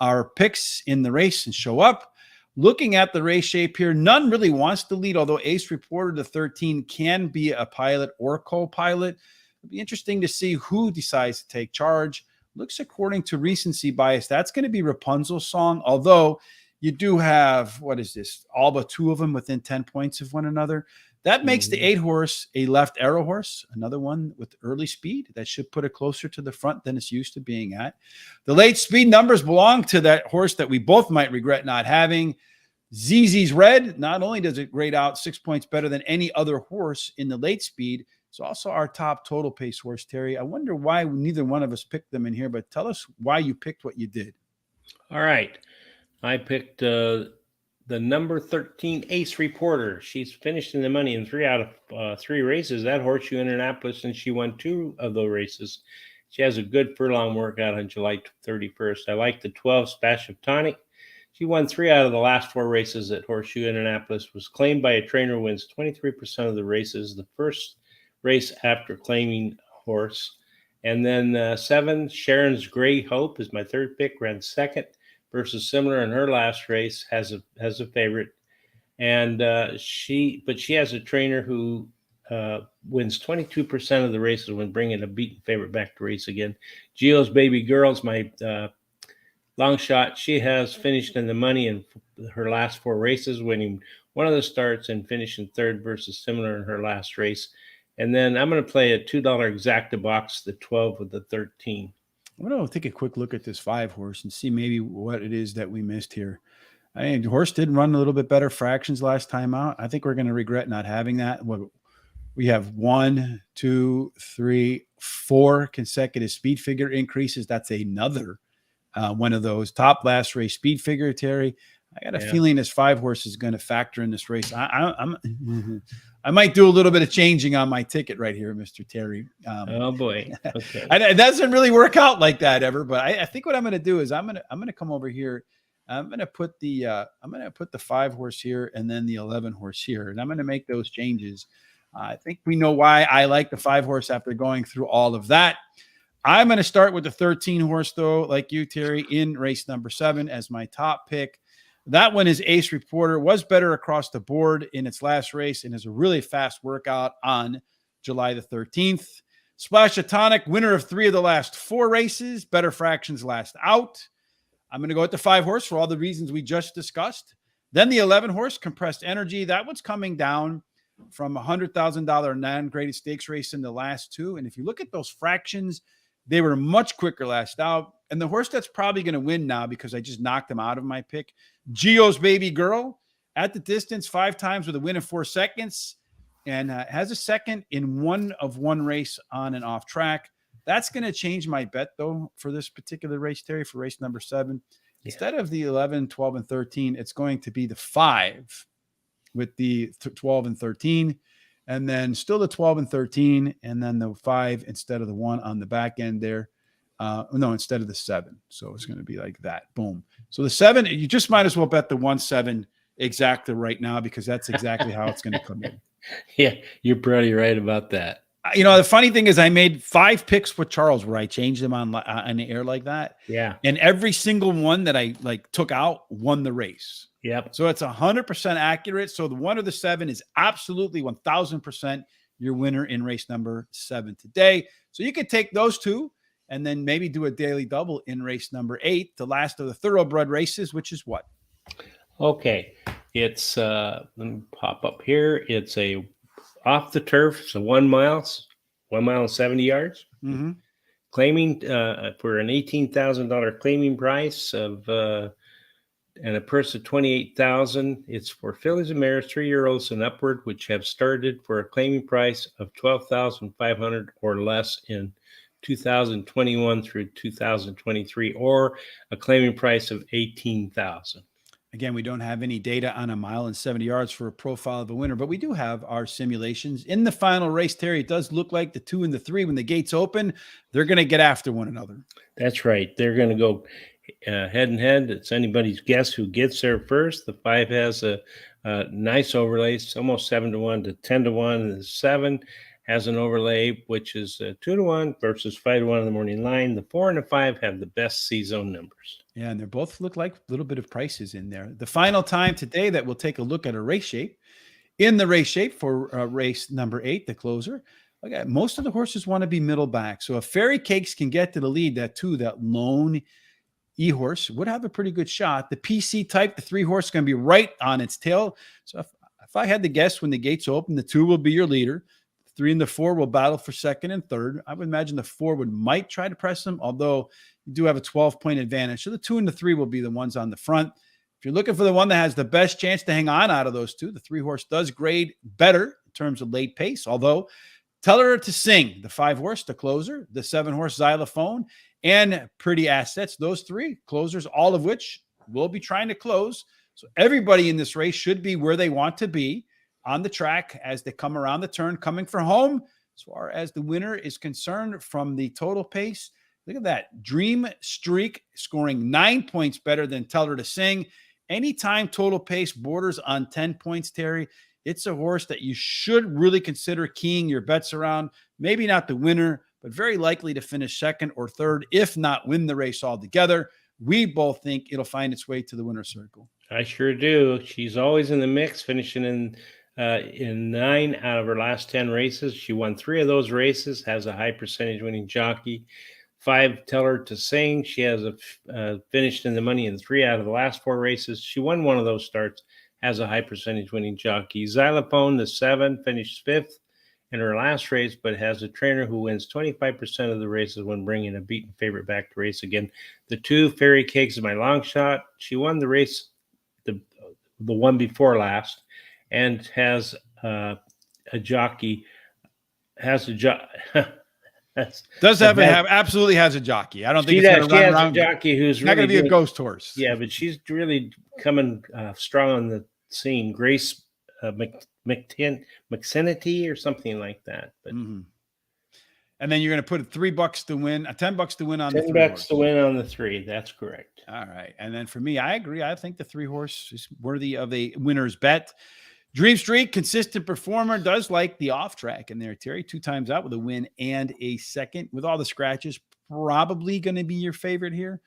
our picks in the race and show up. Looking at the race shape here, none really wants to lead, although Ace reported the 13 can be a pilot or co-pilot. It'll be interesting to see who decides to take charge. Looks according to recency bias, that's going to be Rapunzel's Song, although you do have, what is this, all but 2 of them within 10 points of one another. That makes the 8 horse a left arrow horse, another one with early speed that should put it closer to the front than it's used to being at. The late speed numbers belong to that horse that we both might regret not having. ZZ's Red, not only does it grade out 6 points better than any other horse in the late speed, it's also our top total pace horse, Terry. I wonder why neither one of us picked them in here, but tell us why you picked what you did. All right. I picked the number 13 Ace Reporter. She's finished in the money in 3 out of 3 races at Horseshoe Indianapolis, and she won 2 of those races. She has a good furlong workout on July 31st. I like the 12 Splash of Tonic. She won 3 out of the last 4 races at Horseshoe Indianapolis, was claimed by a trainer, wins 23% of the races, the first race after claiming horse. And then 7, Sharon's Gray Hope is my 3rd pick, ran 2nd. Versus similar in her last race, has a favorite, and she has a trainer who wins 22% of the races when bringing a beaten favorite back to race again. Gio's Baby Girl's my long shot. She has finished in the money in her last 4 races, winning 1 of the starts and finishing 3rd versus similar in her last race. And then I'm going to play a $2 exacta box, the 12 with the 13. I'm going to take a quick look at this 5 horse and see maybe what it is that we missed here. I mean, the horse did run a little bit better fractions last time out. I think we're going to regret not having that. We have 1, 2, 3, 4 consecutive speed figure increases. That's another one of those top last race speed figure, Terry. I got a feeling this 5 horse is going to factor in this race. I'm I might do a little bit of changing on my ticket right here, Mr. Terry. Oh boy. Okay. It doesn't really work out like that ever, but I think what I'm going to do is I'm going to come over here. I'm going to put the 5 horse here and then the 11 horse here, and I'm going to make those changes. I think we know why I like the 5 horse after going through all of that. I'm going to start with the 13 horse though, like you, Terry, in race number 7 as my top pick. That one is Ace Reporter, was better across the board in its last race and is a really fast workout on July the 13th. Splash of Tonic, winner of 3 of the last 4 races, better fractions last out. I'm going to go with the 5 horse for all the reasons we just discussed. Then the 11 horse, Compressed Energy. That one's coming down from a $100,000 non-graded stakes race in the last 2. And if you look at those fractions, they were much quicker last out. And the horse that's probably going to win now because I just knocked him out of my pick, Gio's Baby Girl, at the distance 5 times with a win in 4 seconds, and has a second in 1 race on and off track. That's going to change my bet, though, for this particular race, Terry, for race number 7. Yeah. Instead of the 11, 12, and 13, it's going to be the 5 with the 12 and 13, and then still the 12 and 13, and then the 5 instead of the 1 on the back end there. No, instead of the 7. So it's going to be like that. Boom. So the 7, you just might as well bet the 1-7 exactly right now because that's exactly how it's going to come in. Yeah, you're pretty right about that. The funny thing is I made 5 picks with Charles where I changed them on the air like that. Yeah. And every single one that I took out won the race. Yep. So it's 100% accurate. So the 1 or the 7 is absolutely 1000% your winner in race number 7 today. So you could take those 2 and then maybe do a daily double in race number 8, the last of the thoroughbred races, which is what? Okay. It's, let me pop up here. It's a off the turf, so 1 mile and 70 yards. Mm-hmm. Claiming for an $18,000 claiming price of and a purse of $28,000. It's for fillies and mares 3-year-olds and upward, which have started for a claiming price of $12,500 or less in 2021 through 2023, or a claiming price of $18,000. Again, we don't have any data on 1 mile and 70 yards for a profile of a winner, but we do have our simulations. In the final race, Terry, it does look like the 2 and the 3, when the gates open, they're going to get after one another. That's right. They're going to go head and head. It's anybody's guess who gets there first. The 5 has a nice overlay. It's almost 7-1 to 10-1. And the 7 has an overlay, which is 2-1 versus 5-1 in the morning line. The 4 and the 5 have the best C-zone numbers. Yeah, and they both look like a little bit of prices in there. The final time today that we'll take a look at a race shape. In the race shape for race number 8, the closer, okay, most of the horses want to be middle back. So if Fairy Cakes can get to the lead, that lone E-horse would have a pretty good shot. The PC type, the 3 horse, is going to be right on its tail. So if I had to guess when the gates open, the 2 will be your leader. 3 and the 4 will battle for 2nd and 3rd. I would imagine the 4 might try to press them, although you do have a 12-point advantage. So the 2 and the 3 will be the ones on the front. If you're looking for the one that has the best chance to hang on out of those 2, the 3 horse does grade better in terms of late pace, although Tell Her to Sing, the 5 horse, the closer, the 7 horse Xylophone, and Pretty Assets, those 3 closers, all of which will be trying to close. So everybody in this race should be where they want to be on the track as they come around the turn, coming for home. As far as the winner is concerned from the total pace, look at that. Dream Streak scoring 9 points better than Tell Her to Sing. Anytime total pace borders on 10 points, Terry, it's a horse that you should really consider keying your bets around. Maybe not the winner, but very likely to finish 2nd or 3rd, if not win the race altogether. We both think it'll find its way to the winner's circle. I sure do. She's always in the mix, finishing in 9 out of her last 10 races. She won 3 of those races, has a high percentage winning jockey. 5, Tell Her to Sing. She has finished in the money in 3 out of the last 4 races. She won 1 of those starts, has a high percentage winning jockey. Xylophone, the 7, finished 5th in her last race, but has a trainer who wins 25% of the races when bringing a beaten favorite back to race again. The 2, Fairy Cakes, is my long shot. She won the race, the one before last, and has a jockey, absolutely has a jockey. I don't think it's going to run around. A jockey who's not going to be a ghost horse. Yeah, but she's really coming strong on the scene. Grace McSinity or something like that. But And then you're going to put $3 to win, $10 to win on the $10 $3 to win on the 3. That's correct. All right. And then for me, I agree. I think the 3-horse is worthy of a winner's bet. Dream Streak, consistent performer, does like the off track in there, Terry. 2 times out with a win and a second. With all the scratches, probably going to be your favorite here.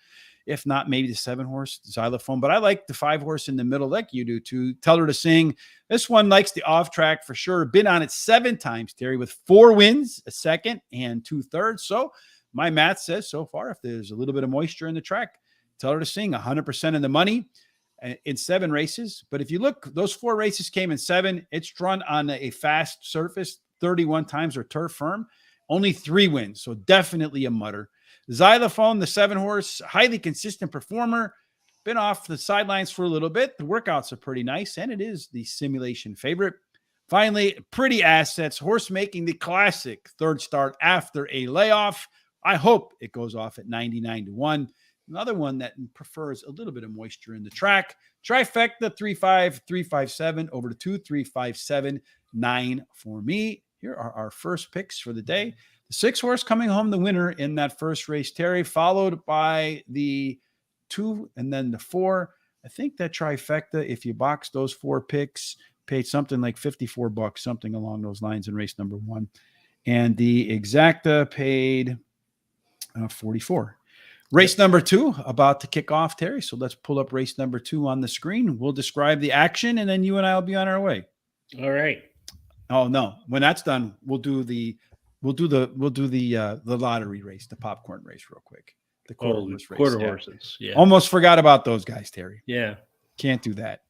If not, maybe the 7-horse Xylophone. But I like the 5-horse in the middle like you do too. Tell Her to Sing. This one likes the off track for sure. Been on it 7 times, Terry, with 4 wins, a second and 2/3. So my math says so far, if there's a little bit of moisture in the track, Tell Her to Sing, 100% of the money in 7 races. But if you look, those 4 races came in 7. It's run on a fast surface 31 times or turf firm. Only 3 wins. So definitely a mutter. Xylophone, the 7-horse, highly consistent performer. Been off the sidelines for a little bit. The workouts are pretty nice, and it is the simulation favorite. Finally, Pretty Assets, horse making the classic 3rd start after a layoff. I hope it goes off at 99-1. Another one that prefers a little bit of moisture in the track. Trifecta, 3-5, 3-5-7 over to 2, 3-5-7, 9 for me. Here are our first picks for the day. The 6-horse coming home the winner in that first race, Terry, followed by the 2 and then the 4. I think that trifecta, if you box those 4 picks, paid something like $54, something along those lines in race number 1. And the exacta paid 44. Race number 2 about to kick off, Terry. So let's pull up race number 2 on the screen. We'll describe the action, and then you and I will be on our way. All right. Oh no! When that's done, we'll do the lottery race, the popcorn race, real quick. The quarter horses. Yeah. Almost forgot about those guys, Terry. Yeah. Can't do that.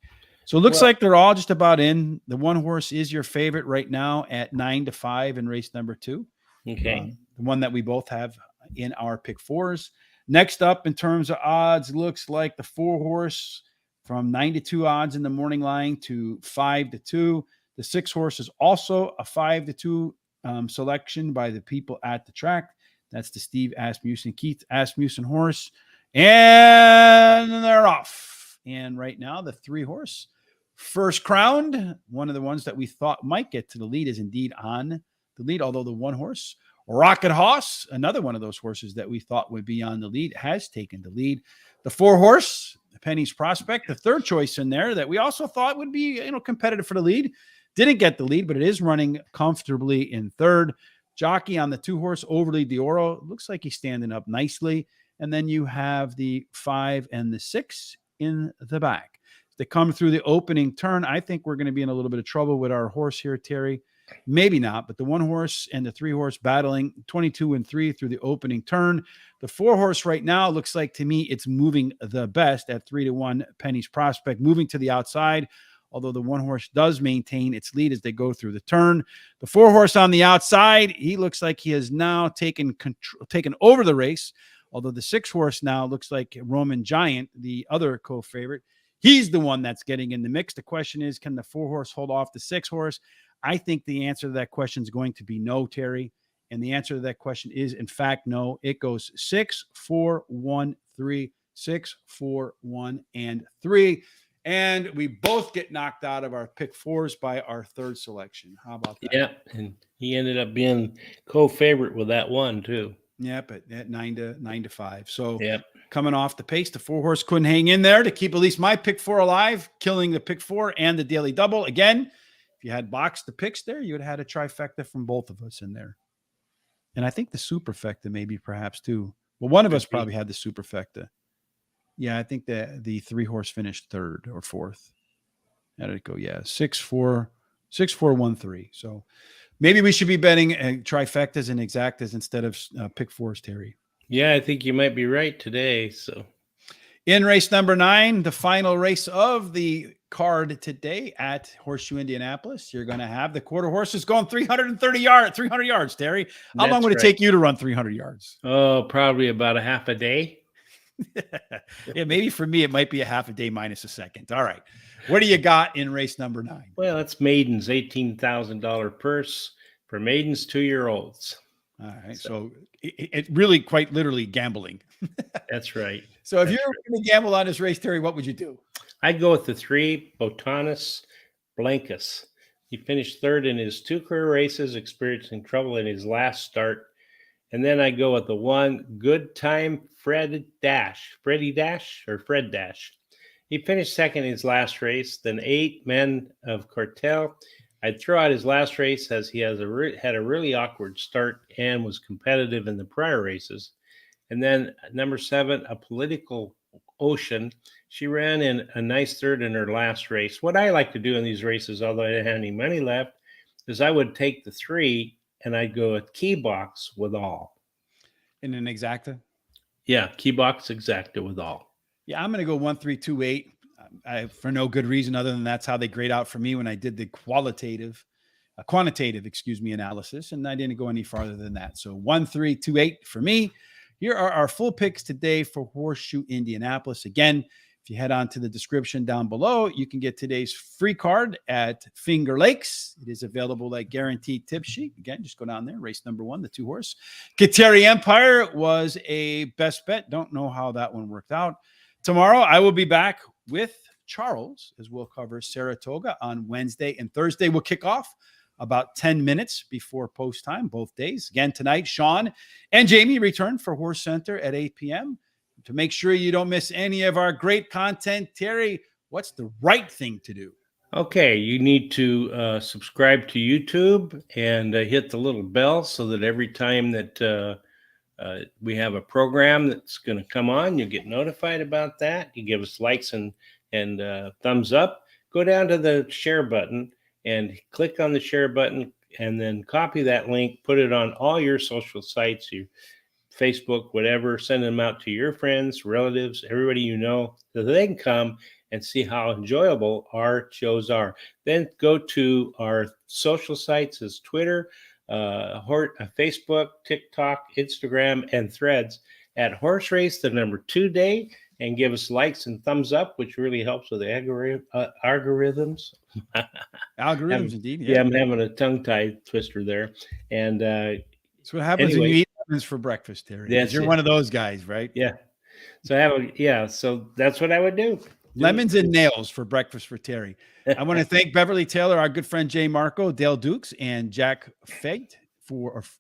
So it looks like they're all just about in. The 1-horse is your favorite right now at 9-5 in race number 2. Okay. The one that we both have in our pick 4s. Next up, in terms of odds, looks like the 4-horse from 9-2 odds in the morning line to 5-2. The 6-horse is also a 5-2 selection by the people at the track. That's the Steve Asmussen, Keith Asmussen horse. And they're off. And right now, the 3-horse, First Crowned, one of the ones that we thought might get to the lead, is indeed on the lead, although the 1-horse, Rocket Hoss, another one of those horses that we thought would be on the lead, has taken the lead. The 4-horse, Penny's Prospect, the 3rd choice in there that we also thought would be, competitive for the lead. Didn't get the lead, but it is running comfortably in 3rd. Jockey on the 2-horse, Overly Dioro. Looks like he's standing up nicely. And then you have the 5 and the 6 in the back. They come through the opening turn. I think we're going to be in a little bit of trouble with our horse here, Terry. Maybe not, but the 1-horse and the 3-horse battling 22-3 through the opening turn. The 4-horse right now looks like, to me, it's moving the best at 3-1. Penny's Prospect moving to the outside, although the 1-horse does maintain its lead as they go through the turn. The 4-horse on the outside, he looks like he has now taken over the race, although the 6-horse now looks like Roman Giant, the other co-favorite. He's the one that's getting in the mix. The question is, can the 4-horse hold off the 6-horse? I think the answer to that question is going to be no, Terry. And the answer to that question is, in fact, no. It goes 6, 4, 1, 3, 6, 4, 1, and 3. And we both get knocked out of our pick 4s by our 3rd selection. How about that? Yeah, and he ended up being co-favorite with that one too. Yeah, but at 9-5. So yep. Coming off the pace, the 4-horse couldn't hang in there to keep at least my pick 4 alive, killing the pick 4 and the daily double. Again, if you had boxed the picks there, you would have had a trifecta from both of us in there. And I think the superfecta maybe perhaps too. Well, one of us probably had the superfecta. Yeah, I think the 3-horse finished 3rd or 4th. How did it go? Yeah, 6, 4, 1, 3. So maybe we should be betting trifectas and exactas instead of pick 4s, Terry. Yeah, I think you might be right today. So in race number 9, the final race of the card today at Horseshoe Indianapolis, you're going to have the quarter horses going 300 yards, Terry. How long would it take you to run 300 yards? Oh, probably about a half a day. Yeah, maybe for me, it might be a half a day minus a second. All right. What do you got in race number 9? Well, it's maidens, $18,000 purse for maidens 2-year-olds. All right. So it really quite literally gambling. That's right. So if you're going to gamble on this race, Terry, what would you do? I'd go with the 3, Botanus Blancus. He finished third in his 2 career races, experiencing trouble in his last start. And then I go with the 1 Good Time Fred Dash. He finished second in his last race. Then 8 Men of Cartel. I'd throw out his last race as he had a really awkward start and was competitive in the prior races. And then number 7, A Political Ocean. She ran in a nice third in her last race. What I like to do in these races, although I didn't have any money left, is I would take the 3 and I'd go with Key Box with all. In an exacta? Yeah, Key Box exacta with all. Yeah, I'm going to go 1, 3, 2, 8. For no good reason other than that's how they grade out for me when I did the quantitative, analysis, and I didn't go any farther than that. So 1, 3, 2, 8 for me. Here are our full picks today for Horseshoe Indianapolis. Again, if you head on to the description down below, you can get today's free card at Finger Lakes. It is available at Guaranteed Tip Sheet. Again, just go down there. Race number 1, the 2-horse. Kateri Empire was a best bet. Don't know how that one worked out. Tomorrow, I will be back with Charles as we'll cover Saratoga on Wednesday, and Thursday we'll kick off about 10 minutes before post time, both days. Again, tonight, Sean and Jamie return for Horse Center at 8 p.m. To make sure you don't miss any of our great content, Terry, what's the right thing to do? Okay, you need to subscribe to YouTube and hit the little bell so that every time that we have a program that's going to come on, you get notified about that. You give us likes and thumbs up. Go down to the share button and click on the share button and then copy that link, put it on all your social sites, your Facebook, whatever, send them out to your friends, relatives, everybody you know, so they can come and see how enjoyable our shows are. Then go to our social sites as Twitter, Facebook, TikTok, Instagram, and Threads at Horse Race, the number 2 day, and give us likes and thumbs up, which really helps with the algorithms. Algorithms, indeed. Yeah, I'm having a tongue-tie twister there. And that's what happens when you eat lemons for breakfast, Terry. Yes, you're one of those guys, right? Yeah. So that's what I would do. Lemons and nails for breakfast for Terry. I want to thank Beverly Taylor, our good friend Jay Marco, Dale Dukes, and Jack Fate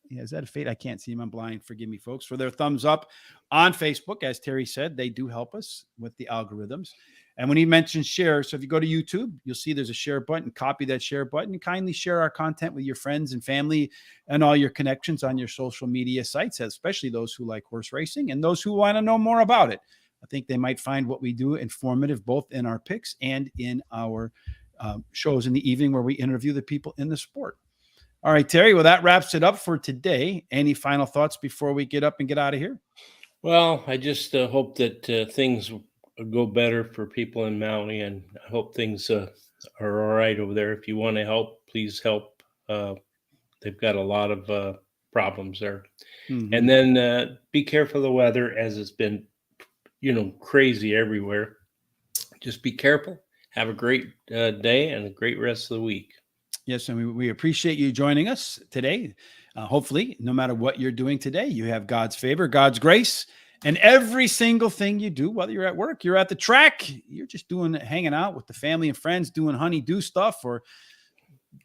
is that a Fate? I can't see him. I'm blind. Forgive me, folks, for their thumbs up on Facebook. As Terry said, they do help us with the algorithms. And when he mentioned share, so if you go to YouTube, you'll see there's a share button. Copy that share button and kindly share our content with your friends and family and all your connections on your social media sites, especially those who like horse racing and those who want to know more about it. I think they might find what we do informative, both in our picks and in our shows in the evening where we interview the people in the sport. All right, Terry, well, that wraps it up for today. Any final thoughts before we get up and get out of here? Well, I just hope that things go better for people in Maui, and I hope things are all right over there. If you want to help, please help. They've got a lot of problems there. Mm-hmm. And then be careful of the weather, as it's been, crazy everywhere. Just be careful. Have a great day and a great rest of the week. Yes, and we appreciate you joining us today. Hopefully, no matter what you're doing today, you have God's favor, God's grace, and every single thing you do, whether you're at work, you're at the track, you're just hanging out with the family and friends, doing honey-do stuff, or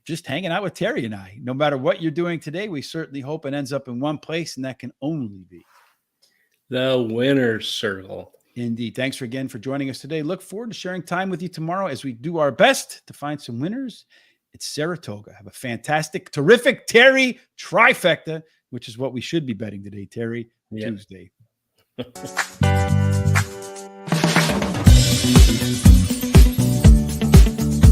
just hanging out with Terry and I. No matter what you're doing today, we certainly hope it ends up in one place, and that can only be the winner's circle. Indeed. Thanks again for joining us today. Look forward to sharing time with you tomorrow as we do our best to find some winners. It's Saratoga. Have a fantastic, terrific Terry trifecta, which is what we should be betting today, Terry. Tuesday.